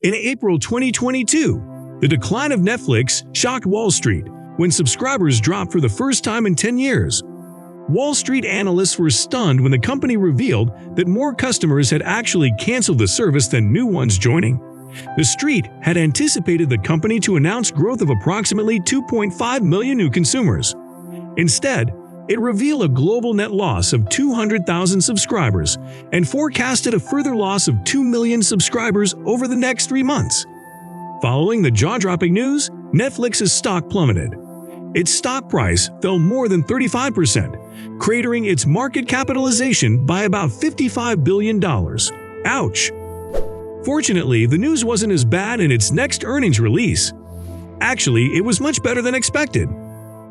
In April 2022, the decline of Netflix shocked Wall Street when subscribers dropped for the first time in 10 years. Wall Street analysts were stunned when the company revealed that more customers had actually canceled the service than new ones joining. The Street had anticipated the company to announce growth of approximately 2.5 million new consumers. Instead, it revealed a global net loss of 200,000 subscribers and forecasted a further loss of 2 million subscribers over the next 3 months. Following the jaw-dropping news, Netflix's stock plummeted. Its stock price fell more than 35%, cratering its market capitalization by about $55 billion. Ouch! Fortunately, the news wasn't as bad in its next earnings release. Actually, it was much better than expected.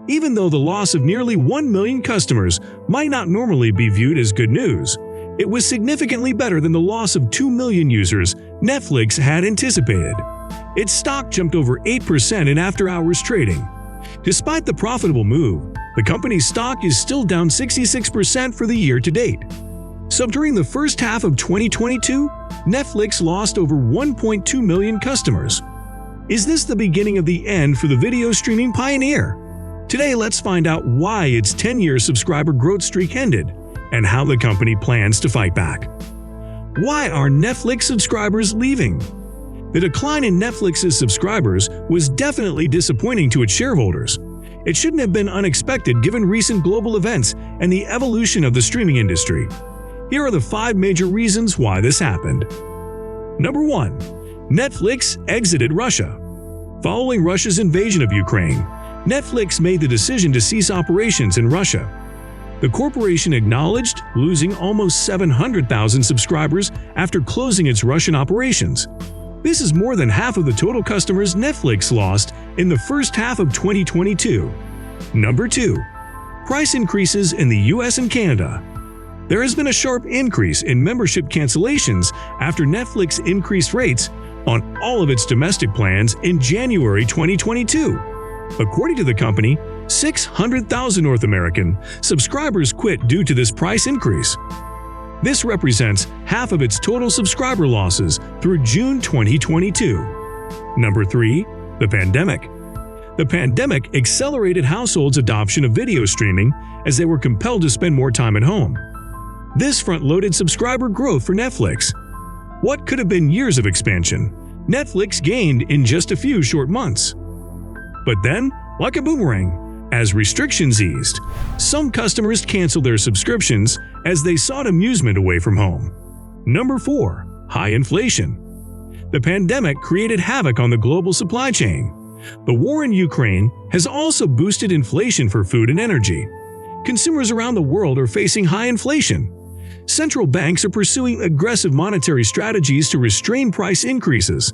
Even though the loss of nearly 1 million customers might not normally be viewed as good news, it was significantly better than the loss of 2 million users Netflix had anticipated. Its stock jumped over 8% in after-hours trading. Despite the profitable move, the company's stock is still down 66% for the year to date. So during the first half of 2022, Netflix lost over 1.2 million customers. Is this the beginning of the end for the video streaming pioneer? Today, let's find out why its 10-year subscriber growth streak ended and how the company plans to fight back. Why are Netflix subscribers leaving? The decline in Netflix's subscribers was definitely disappointing to its shareholders. It shouldn't have been unexpected given recent global events and the evolution of the streaming industry. Here are the 5 major reasons why this happened. Number 1. Netflix exited Russia. Following Russia's invasion of Ukraine, Netflix made the decision to cease operations in Russia. The corporation acknowledged losing almost 700,000 subscribers after closing its Russian operations. This is more than half of the total customers Netflix lost in the first half of 2022. Number 2. Price increases in the US and Canada. There has been a sharp increase in membership cancellations after Netflix increased rates on all of its domestic plans in January 2022. According to the company, 600,000 North American subscribers quit due to this price increase. This represents half of its total subscriber losses through June 2022. Number 3. The pandemic. The pandemic accelerated households' adoption of video streaming as they were compelled to spend more time at home. This front-loaded subscriber growth for Netflix. What could have been years of expansion, Netflix gained in just a few short months. But then, like a boomerang, as restrictions eased, some customers canceled their subscriptions as they sought amusement away from home. Number 4. High inflation. The pandemic created havoc on the global supply chain. The war in Ukraine has also boosted inflation for food and energy. Consumers around the world are facing high inflation. Central banks are pursuing aggressive monetary strategies to restrain price increases.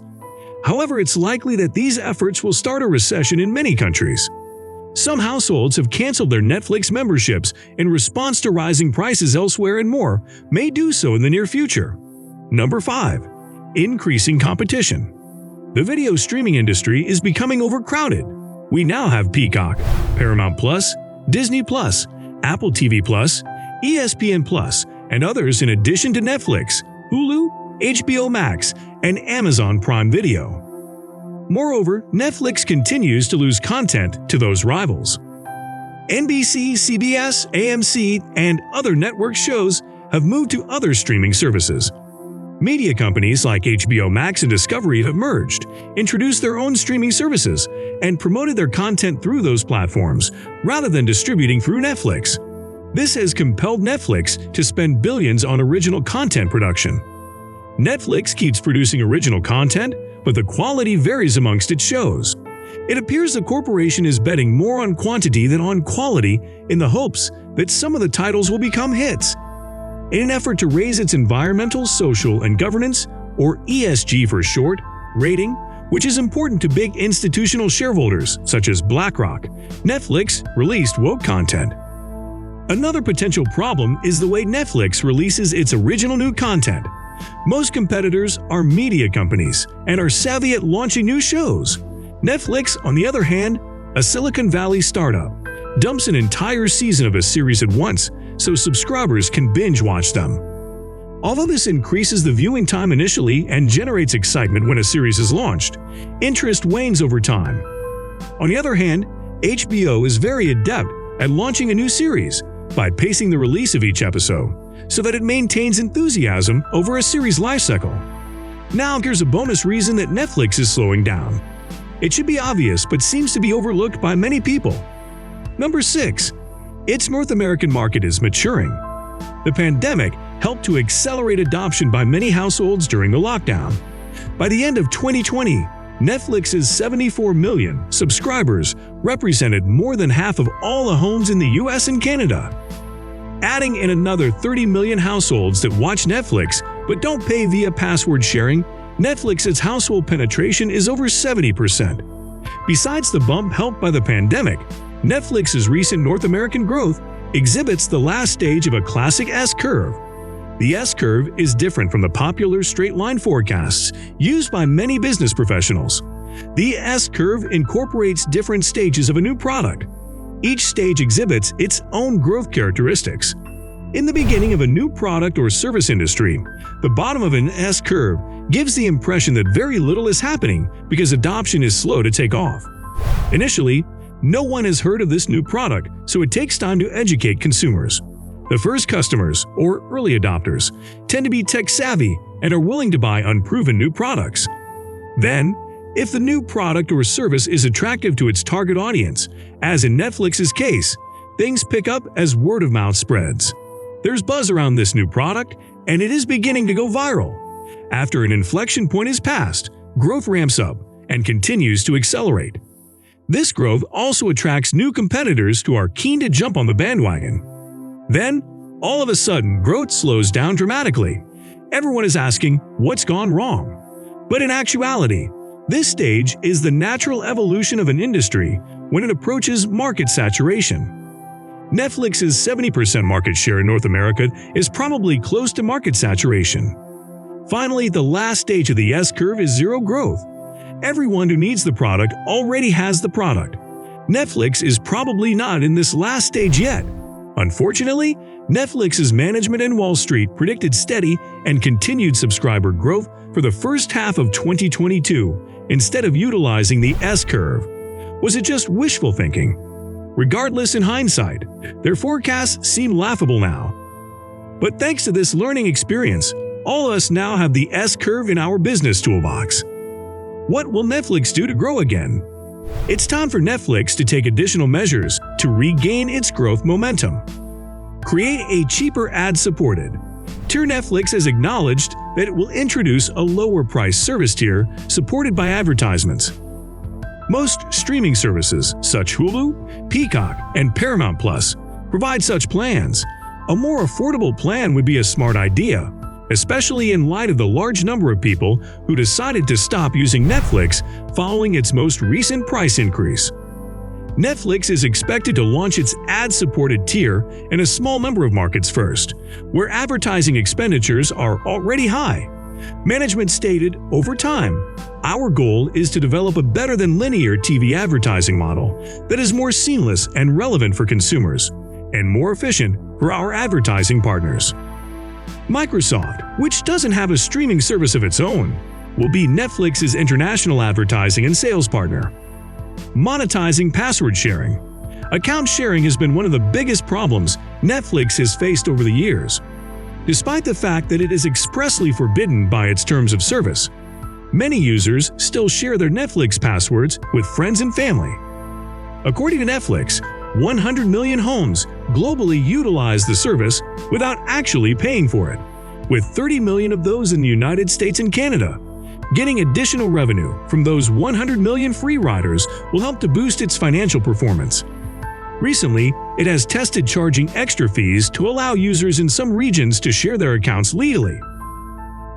However, it's likely that these efforts will start a recession in many countries. Some households have canceled their Netflix memberships in response to rising prices elsewhere, and more may do so in the near future. Number 5. Increasing competition. The video streaming industry is becoming overcrowded. We now have Peacock, Paramount+, Disney+, Apple TV+, ESPN+, and others in addition to Netflix, Hulu, HBO Max, and Amazon Prime Video. Moreover, Netflix continues to lose content to those rivals. NBC, CBS, AMC, and other network shows have moved to other streaming services. Media companies like HBO Max and Discovery have merged, introduced their own streaming services, and promoted their content through those platforms rather than distributing through Netflix. This has compelled Netflix to spend billions on original content production. Netflix keeps producing original content, but the quality varies amongst its shows. It appears the corporation is betting more on quantity than on quality in the hopes that some of the titles will become hits. In an effort to raise its environmental, social, and governance, or ESG for short, rating, which is important to big institutional shareholders such as BlackRock, Netflix released woke content. Another potential problem is the way Netflix releases its original new content. Most competitors are media companies and are savvy at launching new shows. Netflix, on the other hand, a Silicon Valley startup, dumps an entire season of a series at once so subscribers can binge watch them. Although this increases the viewing time initially and generates excitement when a series is launched, interest wanes over time. On the other hand, HBO is very adept at launching a new series by pacing the release of each episode so that it maintains enthusiasm over a series lifecycle. Now here's a bonus reason that Netflix is slowing down. It should be obvious but seems to be overlooked by many people. Number 6. Its North American market is maturing. The pandemic helped to accelerate adoption by many households during the lockdown. By the end of 2020, Netflix's 74 million subscribers represented more than half of all the homes in the US and Canada. Adding in another 30 million households that watch Netflix but don't pay via password sharing, Netflix's household penetration is over 70%. Besides the bump helped by the pandemic, Netflix's recent North American growth exhibits the last stage of a classic S-curve. The S-curve is different from the popular straight-line forecasts used by many business professionals. The S-curve incorporates different stages of a new product. Each stage exhibits its own growth characteristics. In the beginning of a new product or service industry, the bottom of an S-curve gives the impression that very little is happening because adoption is slow to take off. Initially, no one has heard of this new product, so it takes time to educate consumers. The first customers, or early adopters, tend to be tech-savvy and are willing to buy unproven new products. Then, if the new product or service is attractive to its target audience, as in Netflix's case, things pick up as word-of-mouth spreads. There's buzz around this new product, and it is beginning to go viral. After an inflection point is passed, growth ramps up and continues to accelerate. This growth also attracts new competitors who are keen to jump on the bandwagon. Then, all of a sudden, growth slows down dramatically. Everyone is asking, what's gone wrong? But in actuality, this stage is the natural evolution of an industry when it approaches market saturation. Netflix's 70% market share in North America is probably close to market saturation. Finally, the last stage of the S-curve is zero growth. Everyone who needs the product already has the product. Netflix is probably not in this last stage yet. Unfortunately, Netflix's management and Wall Street predicted steady and continued subscriber growth for the first half of 2022 instead of utilizing the S-curve. Was it just wishful thinking? Regardless, in hindsight, their forecasts seem laughable now. But thanks to this learning experience, all of us now have the S-curve in our business toolbox. What will Netflix do to grow again? It's time for Netflix to take additional measures to regain its growth momentum. Create a cheaper ad-supported. Tier Netflix has acknowledged that it will introduce a lower-price service tier supported by advertisements. Most streaming services, such Hulu, Peacock, and Paramount Plus, provide such plans. A more affordable plan would be a smart idea, especially in light of the large number of people who decided to stop using Netflix following its most recent price increase. Netflix is expected to launch its ad-supported tier in a small number of markets first, where advertising expenditures are already high. Management stated, over time, our goal is to develop a better-than-linear TV advertising model that is more seamless and relevant for consumers, and more efficient for our advertising partners. Microsoft, which doesn't have a streaming service of its own, will be Netflix's international advertising and sales partner. Monetizing password sharing. Account sharing has been one of the biggest problems Netflix has faced over the years. Despite the fact that it is expressly forbidden by its terms of service, many users still share their Netflix passwords with friends and family. According to Netflix, 100 million homes globally utilize the service without actually paying for it, with 30 million of those in the United States and Canada. Getting additional revenue from those 100 million free riders will help to boost its financial performance. Recently, it has tested charging extra fees to allow users in some regions to share their accounts legally.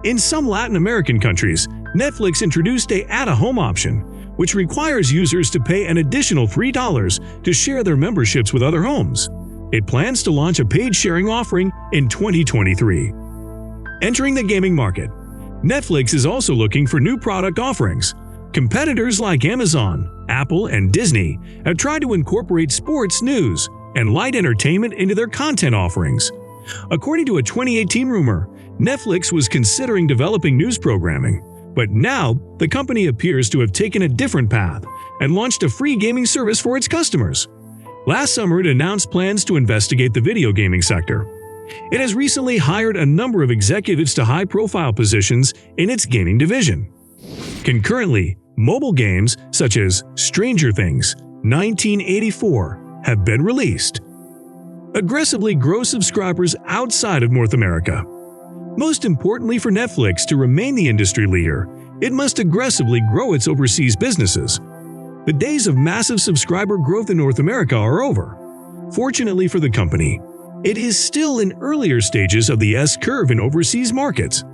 In some Latin American countries, Netflix introduced a add-a-home option, which requires users to pay an additional $3 to share their memberships with other homes. It plans to launch a paid sharing offering in 2023. Entering the gaming market. Netflix is also looking for new product offerings. Competitors like Amazon, Apple, and Disney have tried to incorporate sports news and light entertainment into their content offerings. According to a 2018 rumor, Netflix was considering developing news programming, but now the company appears to have taken a different path and launched a free gaming service for its customers. Last summer, it announced plans to investigate the video gaming sector. It has recently hired a number of executives to high-profile positions in its gaming division. Concurrently, mobile games such as Stranger Things 1984 have been released. Aggressively grow subscribers outside of North America. Most importantly for Netflix to remain the industry leader, it must aggressively grow its overseas businesses. The days of massive subscriber growth in North America are over. Fortunately for the company, it is still in earlier stages of the S-curve in overseas markets.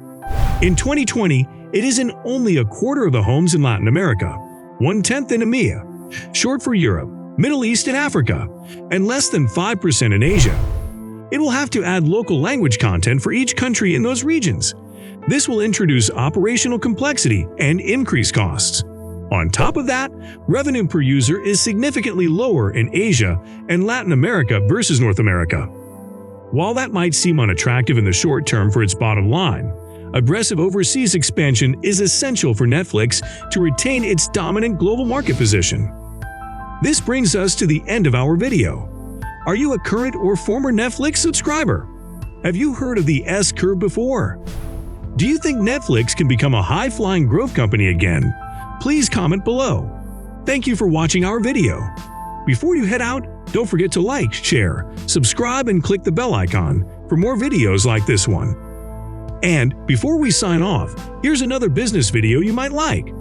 In 2020, it is in only a quarter of the homes in Latin America, 1/10 in EMEA, short for Europe, Middle East and Africa, and less than 5% in Asia. It will have to add local language content for each country in those regions. This will introduce operational complexity and increase costs. On top of that, revenue per user is significantly lower in Asia and Latin America versus North America. While that might seem unattractive in the short term for its bottom line, aggressive overseas expansion is essential for Netflix to retain its dominant global market position. This brings us to the end of our video. Are you a current or former Netflix subscriber? Have you heard of the S-curve before? Do you think Netflix can become a high-flying growth company again? Please comment below. Thank you for watching our video. Before you head out, don't forget to like, share, subscribe, and click the bell icon for more videos like this one. And before we sign off, here's another business video you might like.